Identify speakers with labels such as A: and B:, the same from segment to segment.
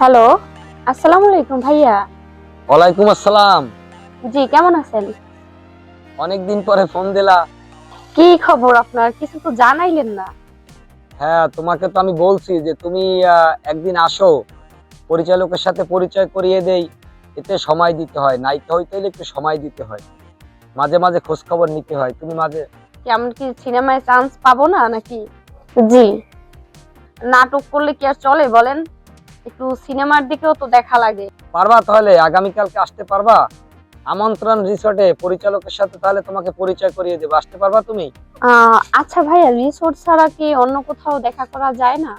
A: Hello, আসসালামু আলাইকুম ভাইয়া।
B: ওয়ালাইকুম আসসালাম।
A: জি, কেমন আছেন?
B: অনেকদিন পরে ফোন দিলা।
A: কি খবর আপনার? কিছু তো জানাইলেন না।
B: হ্যাঁ, তোমাকে তো আমি বলছি যে তুমি একদিন আসো, পরিচালকের সাথে পরিচয় করিয়ে দেই। এতে সময় দিতে হয়, নায়িকা হইতে হলে একটু সময় দিতে হয়, মাঝে মাঝে খোঁজ খবর নিতে হয়। তুমি মাঝে
A: কেমন কি সিনেমায় চান্স পাবো না নাকি? জি, নাটক করলে কি আর চলে বলেন? একটু সিনেমার দিকেও তো দেখা লাগে।
B: পারবা তাহলে আগামীকালকে আসতে পারবা? আমন্ত্রণ রিসোর্টে পরিচালকের সাথে তাহলে তোমাকে পরিচয় করিয়ে দেবো, আসতে পারবা তুমি?
A: আচ্ছা ভাইয়া, রিসোর্ট ছাড়া কি অন্য কোথাও দেখা করা যায় না?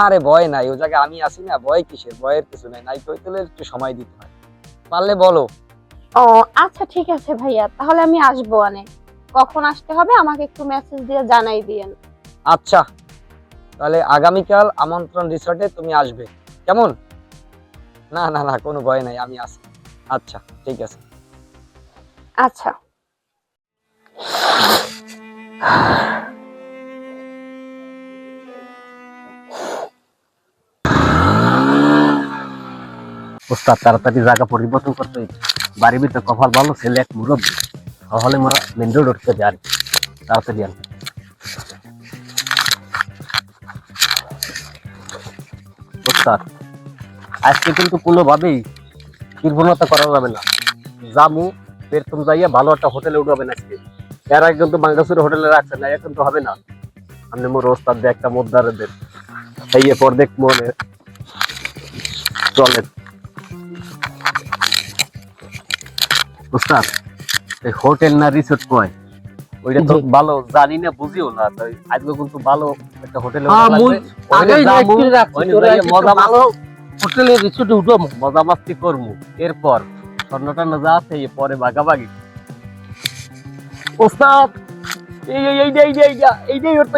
B: আরে ভয় নাই, ও জায়গায় আমি আসি না, ভয় কিসের? ভয়ের কিছু নাই, নায়িকা হইতে হলে একটু সময় দিতে হয়। পারলে বলো।
A: ও আচ্ছা, ঠিক আছে ভাইয়া, তাহলে আমি আসবো। কখন আসতে হবে আমাকে একটু মেসেজ দিয়ে জানাই দিয়েন।
B: আচ্ছা, তাহলে আগামীকাল আমন্ত্রণ রিসোর্টে তুমি আসবে, কেমন? না না না, কোনো ভয় নাই, আমি আছি। আচ্ছা, ঠিক আছে।
A: আচ্ছা।
C: ওস্তাদ তাড়াতাড়ি জায়গা পরিবর্তন করতে হইবে। বাড়ির ভিতরে কপাল ভালো, ছেলে এক মুরব্বী, হলে মোরা মেন রোড উঠতে যাই, তাড়াতাড়ি আন। ওস্তাদ আজকে কিন্তু কোনোভাবেই কৃপণতা করা যাবে না। জামু বেতন যাইয়া ভালো একটা হোটেলে উঠবেন আজকে। এর আগে কিন্তু বাঙ্গাসুর হোটেলে রাখছে না, এখন তো হবে না। আপনি মোর ওস্তাদ দিয়ে একটা মোদ্দারে দেন, এই পর দেখ মনে চলেন। ওস্তাদ এই হোটেল না রিসোর্ট কয় ওইটা তো ভালো জানি না, বুঝিও না। তাই আজকে কিন্তু ভালো একটা হোটেলে
D: হোটেলে রিসোর্টে উঠবো,
C: মজা মাস্তি করবো, এরপর স্বর্ণটা না যা আছে পরে ভাগাভাগি। ওস্তাদ এইটাই উঠতে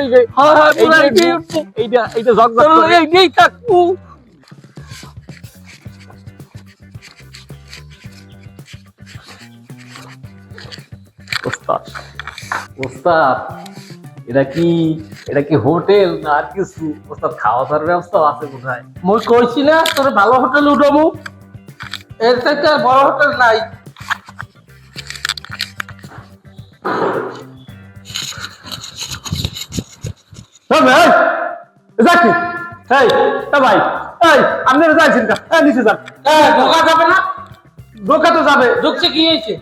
C: এইটা ঝকঝক করে।
D: এইটাই থাকবো।
C: ওস্তাদ ওস্তাদ এটা কি হোটেল না আর কিছু? ওস্তাদ খাওয়া দাওয়ার ব্যবস্থা আছে কোথায়?
D: মই কইছি না তোর ভালো হোটেলে উঠবো, এর থেকে বড় হোটেল নাই। ঢোকা যাবে না?
E: ঢোকা তো যাবে,
D: ঢুকছে কি হয়েছে?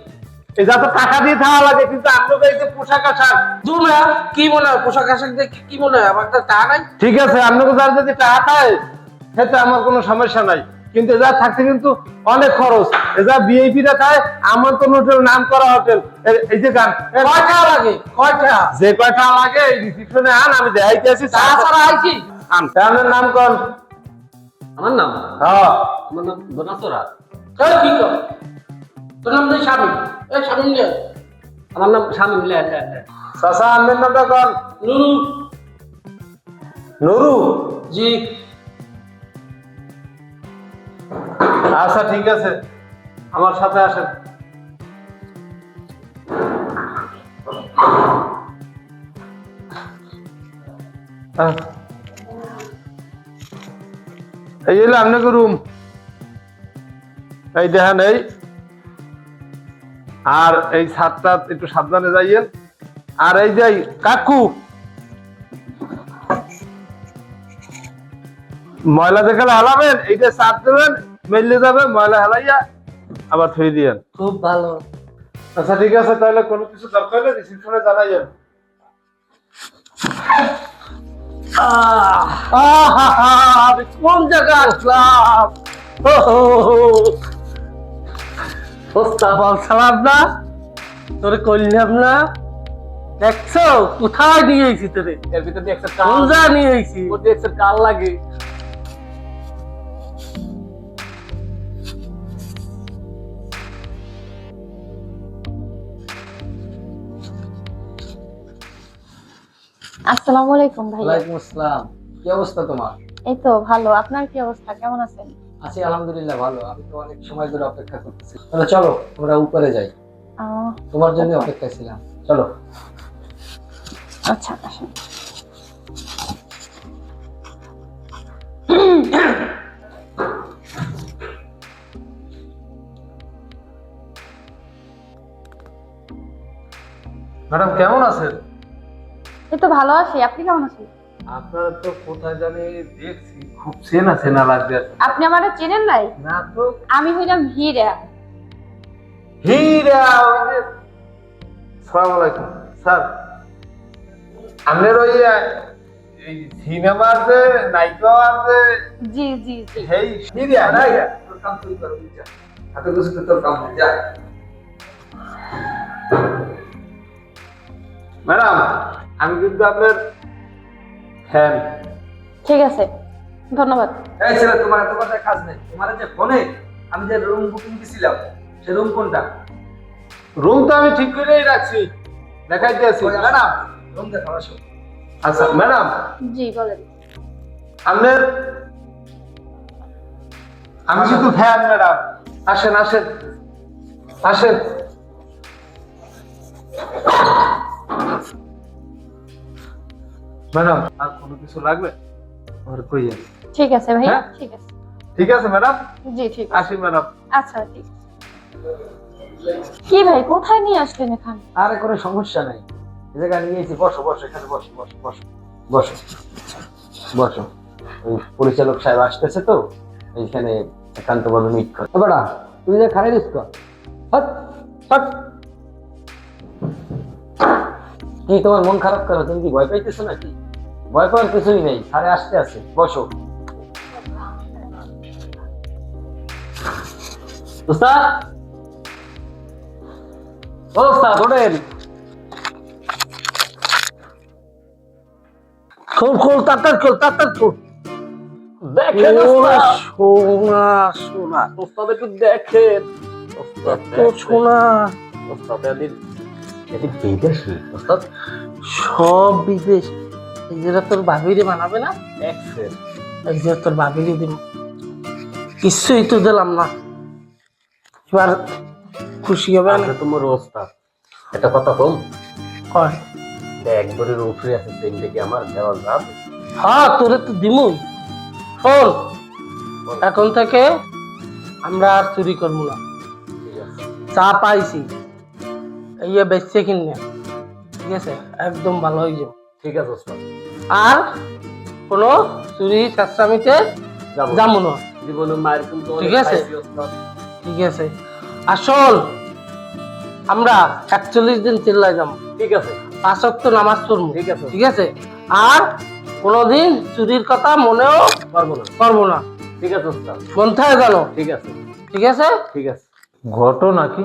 E: এই যা তো টাকা দিয়ে থাকা লাগে, কিন্তু আপনাদের এই যে পোশাক আশাক।
D: দূর না, কি মনে হয় পোশাক আশাক দেখে কি মনে হয় আমার তো তা নাই?
E: ঠিক আছে, আপনাকে যার যদি টাকা খায় সেটা আমার কোনো সমস্যা নাই, কিন্তু যা থাকতে কিন্তু অনেক খরচ। যা ভিআইপি রা খায় আমন্ত্রণ হোটেল, নাম করা হোটেল। এই যে গান
D: কয়টা লাগে? কয়টা?
E: যে কয়টা লাগে এই রিসিপশনে আন, আমি দেখাইতে আসি।
D: তাছাড়া আইছি
E: আপনার নাম কোন?
C: আমার নাম
E: হ্যাঁ,
C: আমার নাম দোনাচরা।
D: এই কি কর? তোর নাম তো স্বামী। এই স্বামী নিয়ে
C: আমার নাম শামিম।
E: চাচা আপনার নামটা কোন?
D: নুরু।
E: নুরু?
D: জি।
E: আচ্ছা ঠিক আছে, আমার সাথে আসেন। এই হলো আপনাকে রুম, এই দেখেন এই। আর এই ছাদটা একটু সাবধানে যাইয়েন। আর এই যে কাকু, ময়লা যেখানে হালাবেন এইটা চাপ দেবেন, মেলে যাবে, ময়লা হালাইয়া আবার থুই দিয়েন।
D: খুব ভালো।
E: আচ্ছা ঠিক আছে, তাহলে কোনো কিছু দরকার হলে রিসিপশনে জানাইয়েন।
D: আমি কোন জায়গায় আসলাম? বলছিলাম না তোরে করলাম না? দেখছো কোথায় নিয়ে এসেছি তোরে?
C: এর ভিতরে একটা
D: কোন জায়গায় নিয়ে এসেছি?
C: একটা কাল লাগে।
A: আসসালামু আলাইকুম ভাইয়া।
B: ওয়ালাইকুম আসসালাম। কি অবস্থা তোমার?
A: এই তো ভালো, আপনার কি অবস্থা, কেমন আছেন?
B: আছি আলহামদুলিল্লাহ, ভালো। আমি তো অনেক সময় ধরে অপেক্ষা করতেছি। তাহলে চলো আমরা উপরে যাই, তোমার জন্য অপেক্ষায় ছিলাম। চলো।
A: আচ্ছা আসেন।
E: ম্যাডাম কেমন আছেন?
A: এই তো ভালো আছি, আপনি কেমন আছেন?
E: আপনারা তো কোথায় জানি দেখছি, খুব চেনা চেনা লাগছে।
A: আপনি আমারে চেনেন নাই?
E: না তো।
A: আমি হইলাম হীরা।
E: হীরা, ওই যে সালাম আলাইকুম স্যার, আপনার ওই এই সিনেমা আছে নায়িকা আছে,
A: জি জি জি।
E: এই হীরা না? তোর কাম তুই করো, যা হাতে বসে তোর কাম নেই, যা। ম্যাডাম আমি কিন্তু আপনার ফ্যান।
A: ঠিক আছে, ধন্যবাদ।
B: এই ছেলে, তোমার এত কথা কাজ নেই। তোমার যে ফোনে আমি যে রুম বুকিং দিছিলাম, সে রুম কোনটা?
E: রুম তো আমি ঠিক করেই রাখছি, দেখাইতে আছি। ম্যাডাম
B: রুম দেখো, আসো।
E: আচ্ছা ম্যাডাম,
A: জি বলেন।
E: আপনার আমি শুধু ফ্যান ম্যাডাম। আসেন আসেন আসেন। ম্যাডাম আর কোনো কিছু লাগবে আর কই যান?
A: ঠিক আছে ভাইয়া,
E: হ্যাঁ?
A: ঠিক আছে।
E: ঠিক আছে ম্যাডাম,
A: জি ঠিক আছে।
E: আসি ম্যাডাম।
A: আচ্ছা ঠিক আছে। কি ভাই, কোথায় নিয়ে আসলেন এখানে?
B: আরে কোনো সমস্যা নাই, এই জায়গায় নিয়ে এসেছি। বসো বসো, এখানে বসো বসো বসো বসো বসো। ওই পরিচালক সাহেব আসতেছে তো, এইখানে একান্তভাবে মিট কর। বেটা তুই যে খারাই দিস কর। Hot hot. কি তোমার মন খারাপ করো? তুমি কি ভয় পাইতেছো নাকি? ভয় পাওয়ার কিছুই নেই, সারে আসতে আছে। বসো।
C: ওস্তাদ, ও ওস্তাদ ওঠেন।
D: খোল খোল, তাড়াতাড়ি খোল, তাড়াতাড়ি খোল।
C: দেখেন
D: ওরা
C: ওস্তাদ,
D: সোনা সোনা,
C: ওস্তাদ একটু দেখেন। ওস্তাদ
D: তো সোনা,
C: ওস্তাদ এদিন এদিন বিদেশি ওস্তাদ,
D: সব বিদেশ। এই যে তোর ভাবিরে বানাবে না,
C: এক্সেল।
D: এই যে তোর ভাবিরে দিব, কিছুই তো দিলাম না, এবার খুশি হবে না?
C: আপনি তোমার ওস্তাদ এটা কথা কম,
D: কয়
C: একবারের উপরে আছে সেমটা কি আমার দেওয়া যাবে?
D: হ্যাঁ, তোরে তো দিমুই। শোন, এখন থেকে আমরা আর চুরি করবো না।
C: ঠিক আছে,
D: চা পাইছি, এই বেচছে কিনে, ঠিক আছে, একদম ভালো হয়ে যাবে।
C: ঠিক আছে ওস্তাদ,
D: আর কোনো চুরি চাষামিতে
C: যাবো
D: যাবো না,
C: জীবনে মায়ের কিন্তু
D: ঠিক
C: অনেক
D: আছে।
C: খাইছি ওস্তাদ।
D: ঠিক আছে। আসল আমরা 41 দিন চিল্লাই যাবো,
C: ঠিক আছে
D: 5 ওয়াক্ত নামাজ পড়বো,
C: ঠিক আছে
D: ঠিক আছে। আর কোনোদিন চুরির কথা মনেও
C: পারবো না।
D: করবো না,
C: ঠিক আছে ওস্তাদ,
D: মন থেকে গেল,
C: ঠিক আছে
D: ঠিক আছে।
C: ঠিক আছে।
E: ঘটনা কি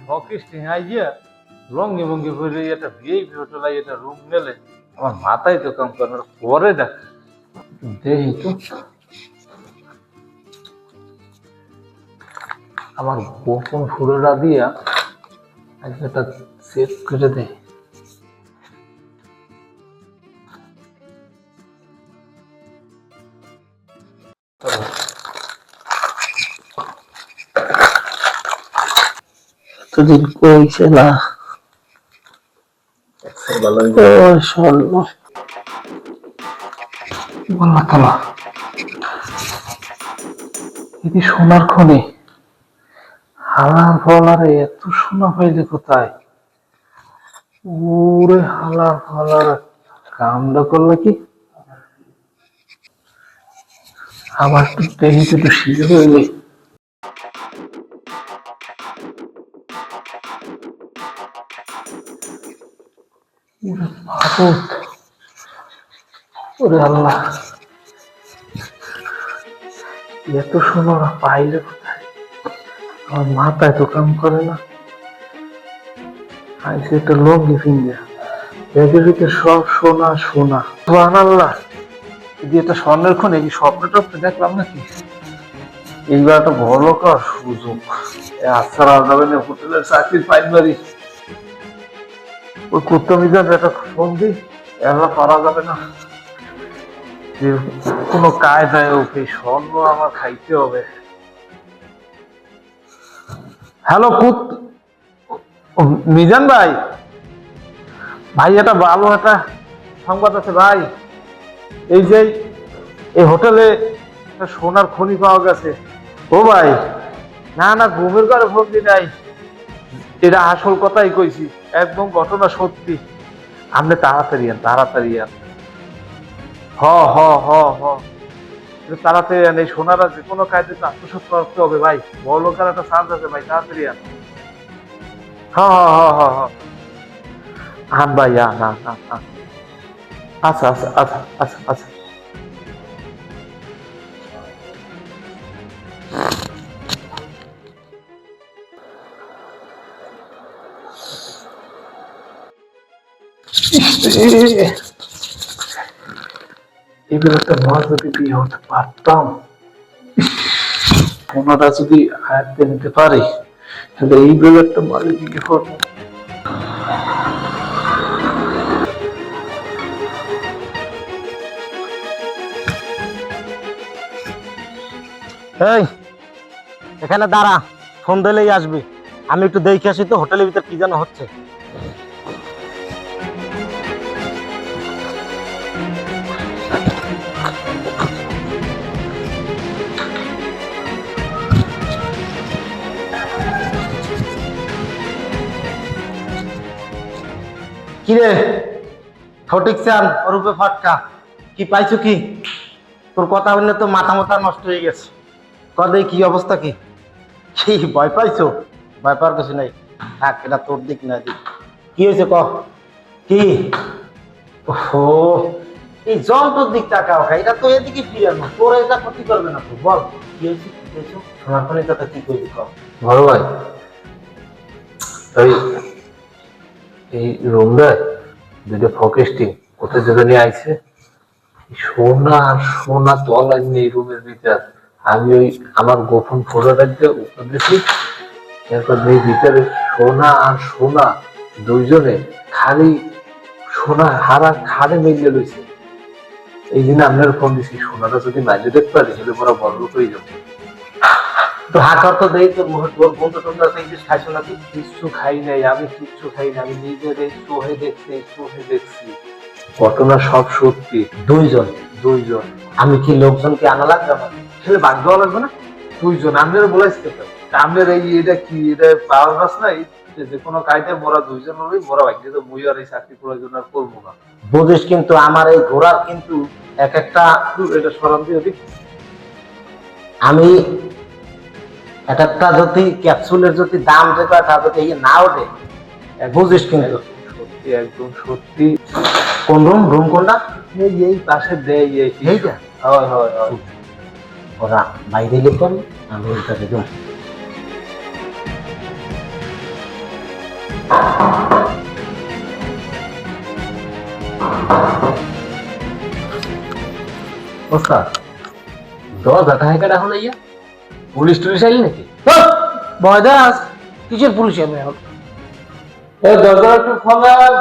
E: ফকিস্টিং আইয়া লঙ্গি মঙ্গি করে এটা ভিআইপি হোটেল এটা রুম গেলে আমার মাথায় তো কাম করে না। পরে দেখ দেখি তো আমার গোপন ফুলটা দিয়া একটা সেভ করে দেয়।
D: এতদিন কইছে না,
C: ভালো
D: ও স্বর্ণ
E: আল্লাহ তাআলা, এটি সোনার খনি, হালার ফলারে এত সোনা পাইলে কোথায়? ওরে হালার ফলার কামটা করলে কি আবার তো দেখি তো শিখে হইলে। ওরে ভারত, ওরে আল্লাহ, এত সোনা পাইলে কোথায়? আমার মাথায় তো কাম করে না। আইসে একটা লঙ্গি ফিঙ্গা, ব্যাগের ভিতরে সব সোনা সোনা। সুবহানাল্লাহ, যদি এটা স্বর্ণের খনি, এই স্বপ্নটা দেখলাম নাকি? এইবার একটা বড় কার সুযোগ, আচ্ছা যাবে না, হোটেলের চাকরির পাইবারি ওই কুত্তা মিজান একটা ফোন দিই, এলা পারা যাবে না। যে কোনো কায়দায় ওকে স্বর্ণ আমার খাইতে হবে। হ্যালো মিজান ভাই, ভাই একটা ভালো একটা সংবাদ আছে ভাই। এই যে এই হোটেলে একটা সোনার খনি পাওয়া গেছে। ও ভাই, না না ঘুমের ঘরে ভর্তি নাই, এটা আসল কথাই কইছি, একদম ঘটনা সত্যি। আপনি তাড়াতাড়ি আন, তাড়াতাড়ি আন। হ হ হ হ একটু তাড়াতাড়ি আন। এই সোনারা যে কোনো কাজে আত্মসাৎ করতে হবে ভাই, বড় লোকের একটা চান্স আছে ভাই, তাড়াতাড়ি আন। হ হ হ হ হ আন ভাই, আন আন আন আন। আচ্ছা আচ্ছা আচ্ছা আচ্ছা আচ্ছা। এবার একটা মা যদি বিয়ে হতে পারতাম, ওনারা যদি আয়ত্তে নিতে পারে, তাহলে এইভাবে একটা মারে বিয়ে করবো।
C: এই এখানে দাঁড়া, ফোন দিলেই আসবি। আমি একটু দেখে আসি তো হোটেলের ভিতর কি যেন হচ্ছে। কিরে ফটিক চান অরূপে ফটকা, কি পাইছো কি? তোর কথা বললে তো মাথা মাথা নষ্ট হয়ে গেছে। কদে কি অবস্থা কি? কি ভয় পাইছো? ভয় পাওয়ার কিছু নাই, থাক, এটা তোর দিক না দিক। কি হয়েছে ক? কি? ও এই যন্ত্রের দিক তাকাও, এটা তো এদিকে ফিরানো, তোর এটা ক্ষতি করবে না তো। বল কি হয়েছে, কি হয়েছে? সোনার খনির কথা কি করবি ক?
E: বড় ভাই, এই রুমটায় দুটো ফোকেস্টিং কোথায় যেতে নিয়ে আইছে, সোনা আর সোনা তলায় নেই রুমের ভিতর। আমি ওই আমার গোপন ফটোটা দিয়ে উপর দিছি, এরপর এই ভিতরে সোনা আর সোনা দুইজনে খালি সোনা হারা খাড়ে মিলিয়ে রয়েছে। এই দিন আপনার ফোন দিছি, সোনাটা যদি মাঝে দেখতে পারি তাহলে বড় বড় লোক হয়ে যাবে।
C: তো হাকার তো দেই, তোর মুখে তোর বন্ধু টন্ধু কিছু খাইছো নাকি?
E: কিচ্ছু খাই নাই, আমি কিচ্ছু খাই না, আমি নিজের এই চোখে দেখছি ঘটনা সব সত্যি।
C: দুইজন?
E: দুইজন।
C: আমি কি লোকজনকে আনা লাগবে আমার?
E: ছেলে বাদ দেওয়া লাগবে না? দুইজন। আপনারা বলাইছে আপনার এই এটা কি, এটা পাওয়ার গাছ নাই যে কোনো কাজে মোরা দুইজন হলেই মোরা ভাগ্যে তো মুই আর এই চাকরি করার জন্য আর করবো না।
C: বুঝিস কিন্তু আমার এই ঘোড়ার কিন্তু এক একটা,
E: এটা সরান দিয়ে দিক।
C: আমি এক একটা যদি ক্যাপসুলের যদি দাম যেটা তা যদি না ওঠে, বুঝিস কিন্তু।
E: সত্যি, একদম সত্যি।
C: কোন রুম? রুম কোনটা?
E: এই পাশে দেয়
C: এইটা?
E: হয় হয় হয়।
C: ওরা বাইরে লিখুন, আমি ওইটা দেখুন।
E: ওস্তাদ 10,000 টাকা কাটা হলো ইয়া, পুলিশ টুলিশ আইল নাকি?
D: বয়দাস কিসের পুলিশ হবে এখন?
E: এই দরজা একটু খোলেন।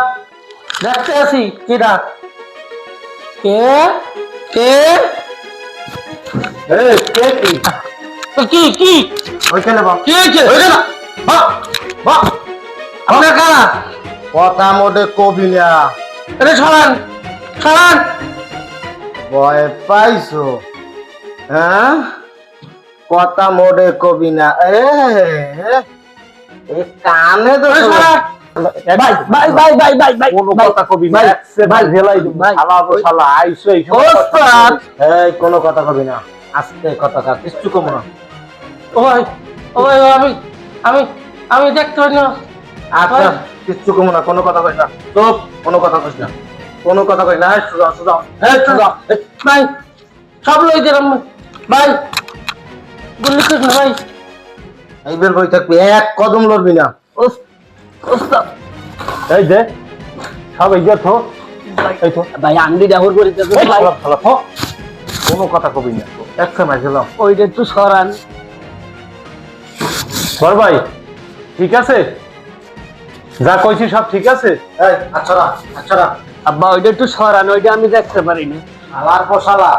D: দেখতে আছি, কে ডাক? কে কে
E: এই কে কি?
D: কি কি
C: ওইখানে বাপ
D: কি হয়েছে? আপনার কারা?
C: কথা মোটে কবি না।
D: এটা সরান, সরান।
C: ভয় পাইছো? হ্যাঁ, কথা মোটে কবি না। কানে তো
D: ভাই ভাই ভাই ভাই ভাই ভাই
E: কোনো কথা কবি না, ভাই ভেলাই দিব। শালা তো শালা আইছো এই সময়।
D: ওস্তাদ,
C: এই কোনো কথা কবি না, আস্তে কথা কা, কিচ্ছু কম না।
D: ও ভাই, ও ভাই, আমি আমি আমি দেখতে পারি না।
C: আচ্ছা কিচ্ছু কম না, কোনো কথা কই না। চুপ, কোনো কথা কইস না, কোনো কথা কই না। সুজা সুজা, এই সুজা।
D: ভাই সব লই দিলাম ভাই, গুলি করিস না ভাই।
C: এই বের বই থাকবি, এক কদম লড়বি না।
D: ওস্তাদ
E: এই যে সব এই যে থো, এই তো
D: ভাই আন্ডি ডাহর করে দিতে
E: এই
D: ভাই,
E: শালা শালা থো, কোনো কথা কবি না। একটা না গেলাম।
D: ওইটা একটু সরান।
E: বড় ভাই ঠিক আছে, যা কইছি সব ঠিক আছে?
C: এই আচ্ছা আচ্ছা,
D: আব্বা ওইটা একটু সরান, ওইটা আমি দেখতে পারি না।
C: শালার পশালা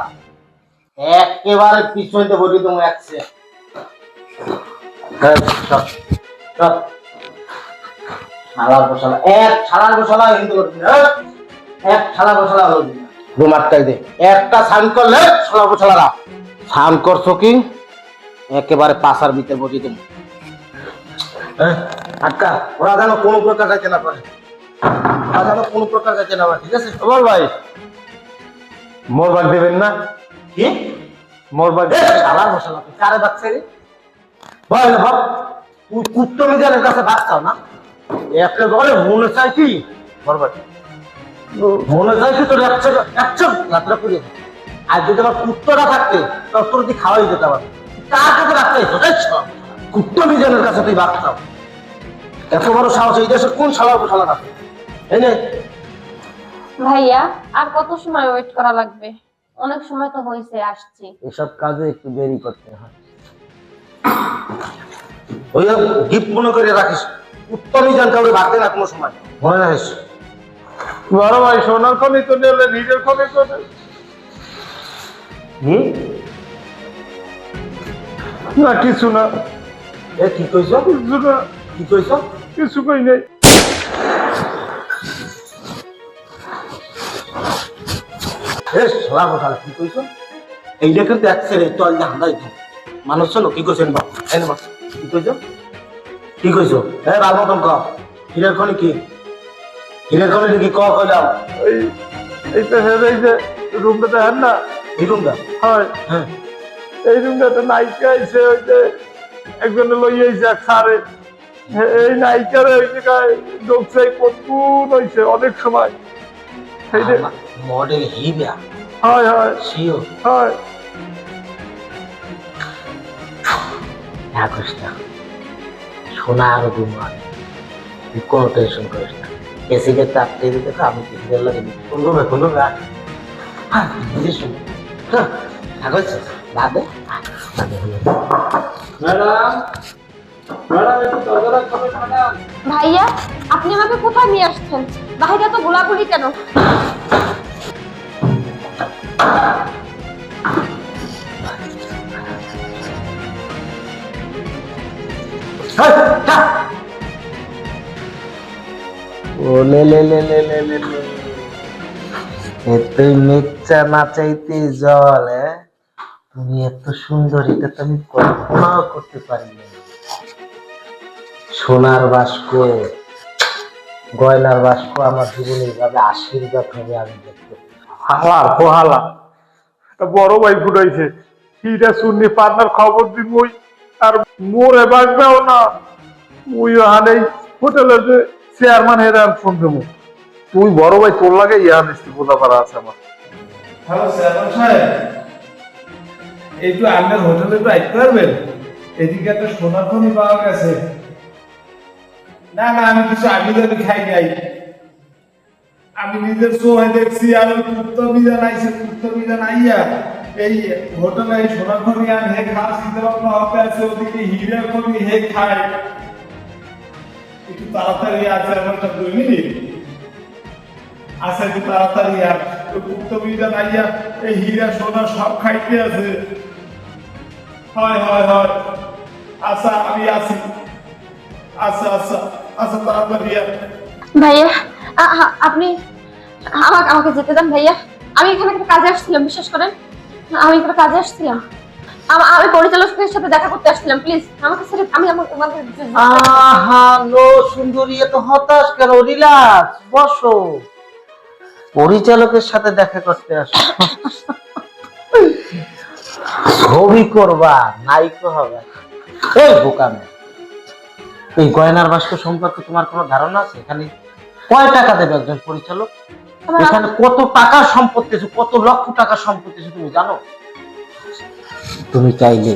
C: একেবারে পিছনতে বলি তুমি একসে।
E: হ্যাঁ সব
C: চল, শালার পশালা, এক শালার পশালা হিন্দু করবি না, এক শালার পশালা বলবি না। রুম আটকাই দে, একটা সাইন করলে শালার পশালারা সাইন করছো কি একেবারে পাশার ভিতরে বসি তুমি।
E: আটকা, ওরা যেন কোনো প্রকার যাইতে না পারে, ওরা যেন কোনো প্রকার যাইতে না পারে, ঠিক আছে?
C: বল ভাই, মোর বাগ দেবেন না?
E: কি
C: মোর বাগ
E: শালার মশলা, তুই কারে বাচ্চা রে? বল ভাব, তুই কুত্তো মিজানের কাছে বাচ্চাও না, একটা বলে মনে চাই কি বরবাদ, মনে চাই কি তোর একটা যাত্রা করিয়ে দে। আর যদি আমার কুত্তটা থাকতে তাহলে তোর তুই খাওয়াই যেতে পারবি। কার কাছে রাখতে কুত্তো মিজানের কাছে তুই বাচ্চাও, এত বড় সাহস এই দেশে কোন শালার মশলা থাকে? এই নে,
A: ভাইয়া আর কত সময় ওয়েট করা লাগবে? অনেক সময় তো হয়েছে, আসছি।
B: এসব কাজে একটু দেরি করতে হয়।
E: ওই গিফট মনে করে রাখিস, কুত্তো মিজান কাউকে ভাগতে না কোনো সময়, মনে রাখিস।
C: বড় ভাই, সোনার খনি তো নিলে নিজের খনি তো নে। না কিছু না,
E: এ কি কইছ?
C: কিছু না,
E: কি কইছ?
C: কিছু কই নাই।
E: এ শালা মশলা কি কইছ? এইটা কিন্তু একসেরে তো আল্লাহ হান্দাই তো মানুষ চলো কি কইছেন বাপ, এনে বাপ কি কইছ? কি কইছ? এ বাল মতন ক, হীরের খনি কি? হীরের খনি কি ক কইলাম?
C: এইটা এই যে রুমটা দেখেন না,
E: এই রুমটা?
C: হয়
E: হ্যাঁ,
C: এই রুমটা একটা নায়িকা আইছে, ওই যে একজনে লই আইছে এক সারে, এই নায়িকার ওই জায়গায় ঢুকছে কতক্ষণ হইছে, অনেক সময়। এই যে
E: মডেল হিরা
C: হয় হয়
E: শিও
C: হয়,
E: হ্যাঁ করিস না, সোনা আরো দুমার, তুই কোনো টেনশন করিস না। এসিকে চাপতে দিতে তো আমি কিছু লাগে কোন রুমে হ্যাঁ বুঝিস হ্যাঁ থাকছে ভাবে
A: ভাইয়া আপনি আমাকে কোথায় নিয়ে আসছেন? বাইরে তো গোলাগুলি কেন?
E: ওলে লে লে লে লে লে লে, তুই মিথ্যা না চাইতে জল, তুমি এত সুন্দর, এটা তো আমি কল্পনাও করতে পারি না। সোনার বাস্ক, গয়নার বাস্ক আমার জীবনে এইভাবে আশীর্বাদ হবে আমি দেখতে।
C: হালা পোহালা বড় ভাই ফুটাইছে, হিরা শুননি পার্টনার খবর দিন ওই, আর মোরে বাগবেও না, ওই হানেই হোটেলের যে চেয়ারম্যান হেরা ফোন দেবো, তুই বড় ভাই তোর লাগে ইয়া মিস্ত্রি বোঝা পারা আছে আমার।
F: হ্যালো চেয়ারম্যান সাহেব, একটু আপনার হোটেলে একটু আসতে পারবেন? এদিকে একটা সোনার খনি পাওয়া গেছে। না না, আমি কিছু আগে খাই নাই, আমি নিজের চোখে দেখছি। আর ওই কুত্তো বিজান আইছে, কুত্তো বিজান আইয়া এই হোটেলে এই সোনার খনি আর হে খাওয়া চিন্তা ভাবনা হবে আছে, ওদিকে হীরের খনি হে খায়। একটু তাড়াতাড়ি আছে, আমার 2 মিনিট আছে, একটু তাড়াতাড়ি। আর ওই কুত্তো বিজান আইয়া এই হীরা সোনা সব খাইতে আছে। হয় হয় হয়, আচ্ছা আমি আছি, আচ্ছা আচ্ছা আচ্ছা তাড়াতাড়ি আর।
A: ভাইয়া আপনি আমাকে যেতে দেন ভাইয়া। আমি এখানে একটা কাজে আসছিলাম, বিশ্বাস করেন আমি একটা কাজে আসছিলাম। আমি পরিচালকের সাথে দেখা করতে আসছিলাম, প্লিজ আমাকে ছেড়ে আমি
E: আহা নো সুন্দরী, এত হতাশ কেন? রিল্যাক্স, বসো। পরিচালকের সাথে দেখা করতে আসো? ছবি করবা, নায়িকা হবে? এই বোকামে, এই গয়নার বাস্ক সম্পর্কে তোমার কোনো ধারণা আছে? এখানে কয় টাকা দেবে একজন পরিচালক? এখানে কত টাকার সম্পত্তি আছে, কত লক্ষ টাকার সম্পত্তি আছে তুমি জানো? তুমি চাইলে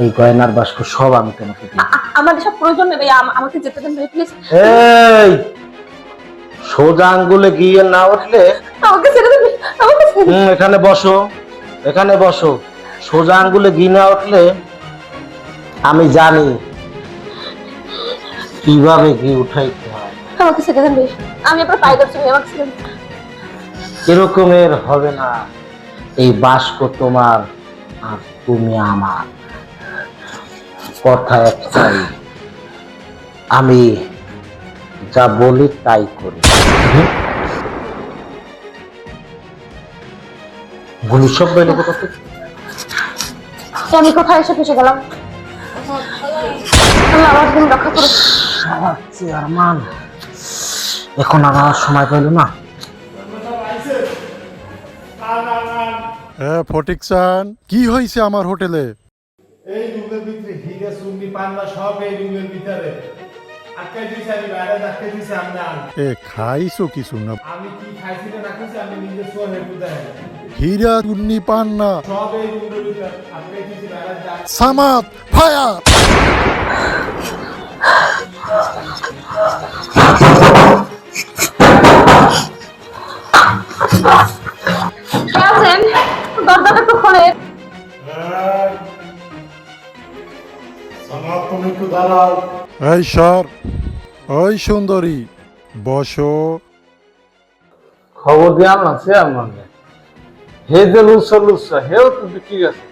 E: এই গয়নার বাস্ক সব আমি তোমাকে দিই।
A: আমার সব প্রয়োজন নেই ভাইয়া, আমাকে যেতে দেন ভাই প্লিজ।
E: এই সোজা আঙ্গুলে গিয়ে না উঠলে,
A: আমাকে ছেড়ে দেন, আমাকে ছেড়ে দেন।
E: এখানে বসো, এখানে বসো। সোজা আঙ্গুলে ঘি না উঠলে আমি জানি কিভাবে ঘি উঠাইতে হয়।
A: আমাকে ছেড়ে দেন ভাই, আমি আপনার পায়ে ধরছি ভাই, আমাকে ছেড়ে দেন।
E: এরকমের হবে না, এই বাস্ক তোমার আর তুমি আমার। কথা একটাই, আমি যা বলি তাই করি। গুলি সব বাইরে কোথা থেকে?
A: আমি কোথায় এসে ফেসে গেলাম? আল্লাহ আমার জীবন রক্ষা করো।
D: চেয়ারম্যান এখন আর সময় পাইল না।
G: ফটিক চান, কি হয়েছে আমার হোটেলে?
F: এই রুমের ভিতরে হিরে চুন্নি পান্না সব এই রুমের ভিতরে আটকাই দিয়েছে, আমি বাইরে আটকাই দিয়েছি।
G: খাইছো কিছু না?
F: আমি কি খাইছি না রাখছি আমি নিজে চোর হেঁটু দেয়
G: হীরা চুন্নি পান না,
F: সব এই রুমের ভিতরে আটকাই দিয়েছি বাইরে।
G: সামাদ ফায়ার।
A: কে আছেন? দরজাটা একটু খোলে।
F: তুমি একটু দাঁড়াও।
G: এই সর, ওই সুন্দরী বসো।
E: খবর দিয়ে আনলাম চেয়ারম্যান, হে যে লুচ্ছা লুচ্ছা হেও তো ঠিক আছে।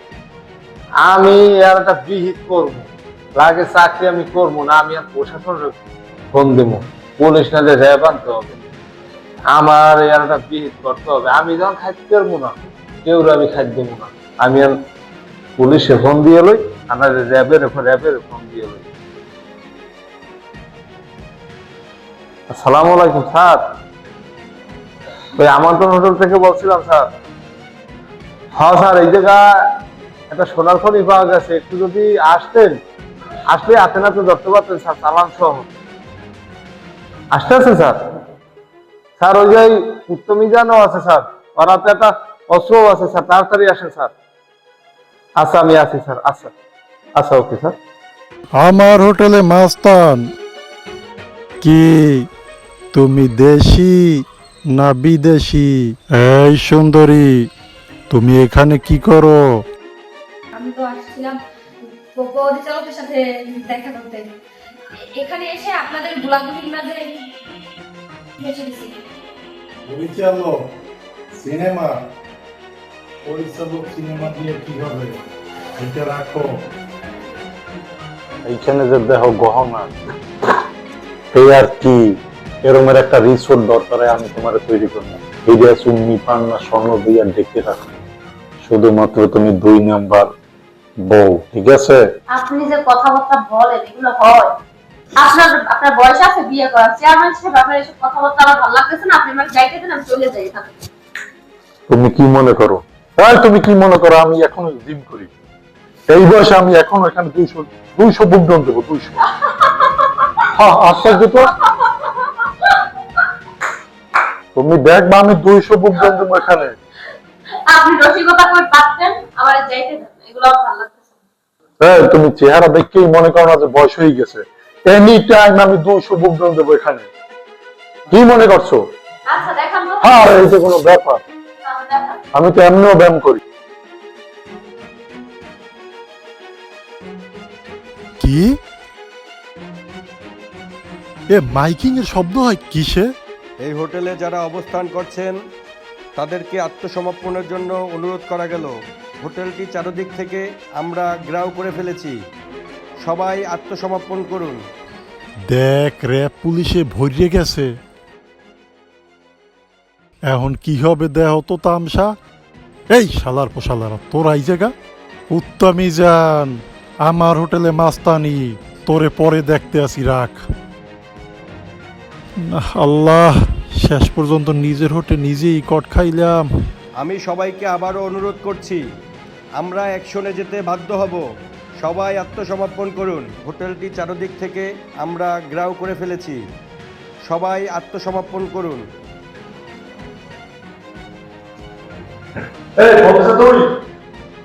E: আমি আর একটা বিহিত করবো, লাগে চাকরি আমি করবো না, আমি আর প্রশাসনের ফোন দেবো, পুলিশ না যে র্যাব আনতে হবে, আমার আর একটা বিহিত করতে হবে। আমি যখন খাইতে পারবো না, কেউ আমি খাইতে দেবো না, আমি আর পুলিশে ফোন দিয়ে লই, আমার র্যাবের ফোন দিয়ে লই। আসসালামু আলাইকুম স্যার, ওই আমন্ত্রণ হোটেল থেকে বলছিলাম স্যার। হ্যাঁ স্যার, এই জায়গা একটা সোনার খনি পাওয়া গেছে, একটু যদি আসতেন, আসলে হাতে নাতে ধরতে পারতেন স্যার, চালান সহ। আসতে আছেন স্যার? স্যার ওই যে উত্তমিজানও আছে স্যার, আর হাতে একটা অস্ত্রও আছে স্যার, তাড়াতাড়ি আসেন স্যার। আচ্ছা আমি আছি স্যার, আচ্ছা আচ্ছা ওকে স্যার।
G: আমার হোটেলে মাস্তান কি? তুমি দেশি না বিদেশি? এই সুন্দরী, তুমি এখানে কি করো?
A: আমি তো আসছিলাম পরিচালকের সাথে দেখা করতে। এখানে এসে আপনাদের গোলাগুলির মাঝে ভেসে গেছি।
F: পরিচালক সিনেমা, পরিচালক সিনেমা দিয়ে কি হবে? এটা রাখো।
H: এইখানে যে দেহ গহনা, এই আর কি এরমের একটা রিসোর্ট দরকার, আমি তোমার তৈরি করবো। হিরিয়া চুন্নি পান্না স্বর্ণ দিয়ে ডেকে রাখো, শুধুমাত্র তুমি 2 নাম্বার বউ, ঠিক আছে?
A: আপনি যে কথাবার্তা বলেন এগুলো হয়? আপনার বয়স আছে বিয়ে করার? চেয়ারম্যান সাহেব, আপনার এসব কথাবার্তা আমার ভালো লাগতেছে না। আপনি আমাকে যাইতে দেন, আমি চলে যাই এখান থেকে।
H: তুমি কি মনে করো? তুমি কি মনে করো আমি এখনো জিম করি? এই বয়সে আমি এখনো এখানে 200 বুক ডন দেবো, 200। হ্যাঁ আশ্চর্য তো, তুমি দেখবা আমি 200 বুক ডন দেবো এখানে।
A: আপনি রসিকতা করে পাচ্ছেন, আমার যাইতে দেন, এগুলো আমার ভালো লাগতেছে না।
H: তুমি চেহারা দেখেই মনে করো না যে বয়স হয়ে গেছে? এনি টাইম আমি 200 বুক ডন দেবো এখানে, কি মনে করছো?
A: আচ্ছা দেখান তো।
H: হ্যাঁ এই যে কোনো ব্যাপার,
A: দেখান।
H: আমি তো এমনিও ব্যায়াম করি।
G: কি এ মাইকিং এর শব্দ হয় কিসে?
I: এই হোটেলে যারা অবস্থান করছেন তাদেরকে আত্মসমর্পণের জন্য অনুরোধ করা গেল। হোটেলটি চারদিক থেকে আমরা ঘেরাও করে ফেলেছি, সবাই আত্মসমর্পণ করুন।
G: দেখ র্যাব পুলিশে ভরিয়ে গেছে, এখন কি হবে দেহ তো তামসা। এই শালার পোশালারা, তোরা এই জায়গা উত্তমী যান, আমার হোটেলে মাস্তানি, তোরে পরে দেখতে আসি, রাখ। আল্লাহ, শেষ পর্যন্ত নিজের হোটেল নিজেই কট খাইলাম।
I: আমি সবাইকে আবারও অনুরোধ করছি, আমরা অ্যাকশনে যেতে বাধ্য হব, সবাই আত্মসমর্পণ করুন। হোটেলটি চারদিক থেকে আমরা ঘেরাও করে ফেলেছি, সবাই আত্মসমর্পণ করুন।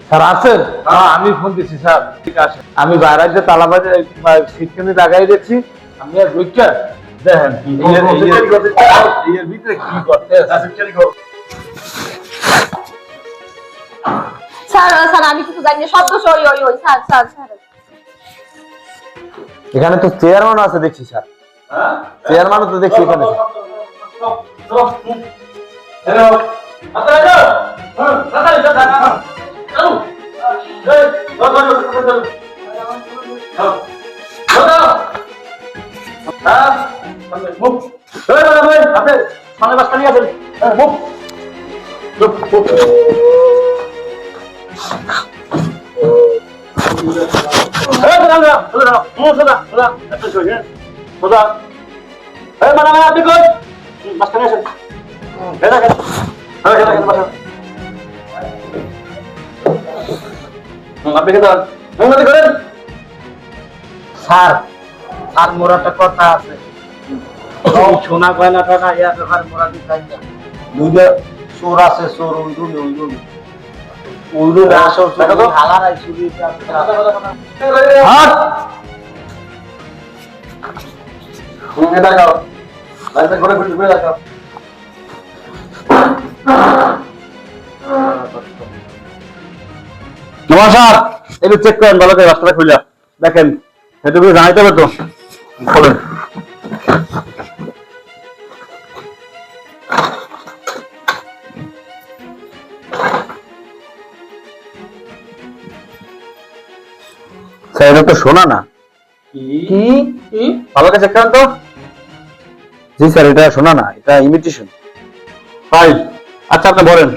E: স্যার আছেন? হ্যাঁ আমি ফোন দিচ্ছি স্যার, ঠিক আছে। আমি বাইরে যে তালা বাজে সিটখানি লাগাই দিচ্ছি, আমি আর ঢুকে দেখেন এর ভিতরে কি করতে
A: স্যার স্যার আমি কিছু জানি না, শব্দ ওই ওই ওই স্যার স্যার স্যার।
E: এখানে তো চেয়ারম্যান আছে দেখছি স্যার। চেয়ারম্যান তো দেখছি এখানে।
C: সোজা এই মানে আপনি কই মাস্টার আসেন এই দেখেন আপনি কি দাঁড়ান উন্নতি করেন
E: স্যার আর মোর একটা কথা আছে সোনা গয়নাটা না ইয়া ব্যাপার মোরা দিতাই না দুইটা চোর আছে চোর উইরুনি আসো হালারাই চুরি
C: হাত ঘুরে দেখাও লাইটটা ঘুরে ঘুরে দেখাও নমস্কার একটু চেক করেন ভালো করে রাস্তাটা খুলে দেখেন সেটুকু জানাইতে হবে তো বলেন স্যার এটা তো শোনা না
D: কি
C: ভালো করে চেক করেন তো জি স্যার এটা শোনা না এটা ইমিটেশন তাই আচ্ছা আপনি বলেন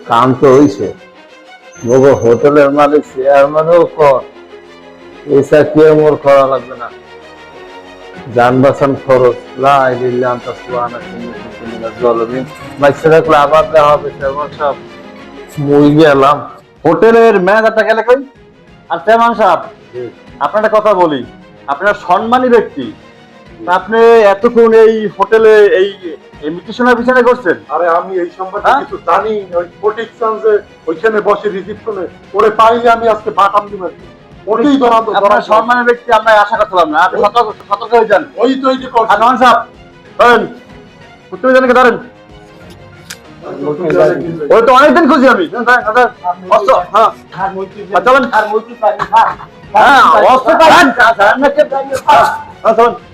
E: কাম তো হইছে মগো হোটেলের মালিক চেয়ারম্যানও কর এসা কে মোর করা লাগবে না জান বাঁচান খরচ লাই দিল্লি আনতা সুয়ানা কিনা জলমিন মাইসে রাখলে আবার দেওয়া হবে চেয়ারম্যান সাহেব মই গেলাম
C: হোটেলের ম্যানেজারটা গেলে কই আর চেয়ারম্যান সাহেব আপনার একটা কথা বলি আপনার সম্মানী ব্যক্তি তা আপনি এতক্ষণ এই হোটেলে এই ইমিটেশনের পিছনে করছেন
G: আরে আমি এই সম্পর্কে
C: হ্যাঁ?
G: কিছু জানি না। ওই ফটিক যে ওইখানে বসে রিসিপশনে ওরে পাইলে আমি আজকে বাটাম দিব ওটাই
C: আপনার সম্মানের ব্যক্তি আমরা আশা করছিলাম না আপনি সতর্ক হয়ে যান
G: ওই তো এই যে
C: আর নন সাহেব ধরেন উত্তর জানাকে ধরেন ওই তো অনেকদিন খুঁজি আমি অস্ত্র হ্যাঁ চলেন হ্যাঁ অস্ত্র পাবেন চলেন